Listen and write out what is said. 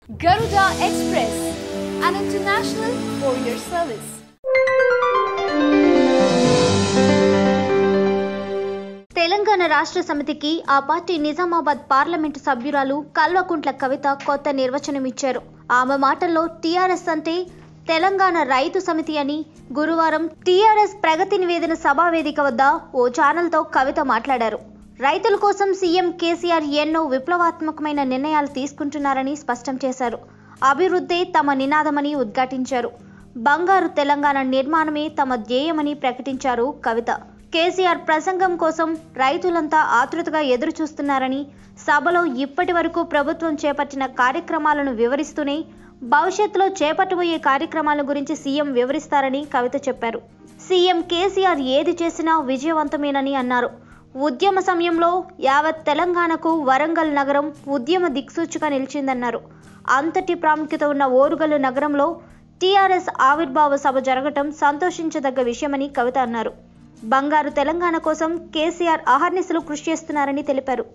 Garuda Express, an international courier service. Telangana రాష్ట్ర సమితికి ఆ పార్టీ నిజామాబాద్ పార్లమెంటు సభ్యురాలు కల్వకుంట్ల కవిత కొత్త నిర్వచనం ఇచ్చారు. ఆమె మాటల్లో టీఆర్ఎస్ అంటే తెలంగాణ రైతు సమితి అని గురువారం టీఆర్ఎస్ ప్రగతి నివేదన సభా వేదిక వద్ద ఓ ఛానల్తో కవిత మాట్లాడారు. రైతుల కోసం సీఎం కేసీఆర్ ఎన్నో విప్లవాత్మకమైన నిర్ణయాలు తీసుకుంటున్నారని స్పష్టం చేశారు. అభివృద్ధే తమ నినాదమని ఉద్ఘాటించారు. బంగారు తెలంగాణ నిర్మాణమే తమ ధ్యేయమని ప్రకటించారు కవిత. కేసీఆర్ ప్రసంగం కోసం రైతులంతా ఆతృతగా ఎదురు చూస్తున్నారని, సభలో ఇప్పటి వరకు ప్రభుత్వం చేపట్టిన కార్యక్రమాలను వివరిస్తూనే భవిష్యత్తులో చేపట్టబోయే కార్యక్రమాల గురించి సీఎం వివరిస్తారని కవిత చెప్పారు. సీఎం కేసీఆర్ ఏది చేసినా విజయవంతమేనని అన్నారు. ఉద్యమ సమయంలో యావత్ తెలంగాణకు వరంగల్ నగరం ఉద్యమ దిక్సూచిగా నిలిచిందన్నారు. అంతటి ప్రాముఖ్యత ఉన్న ఓరుగల్లు నగరంలో టీఆర్ఎస్ ఆవిర్భావ సభ జరగటం సంతోషించదగ్గ విషయమని కవిత అన్నారు. బంగారు తెలంగాణ కోసం కేసీఆర్ అహర్నిశలు కృషి చేస్తున్నారని తెలిపారు.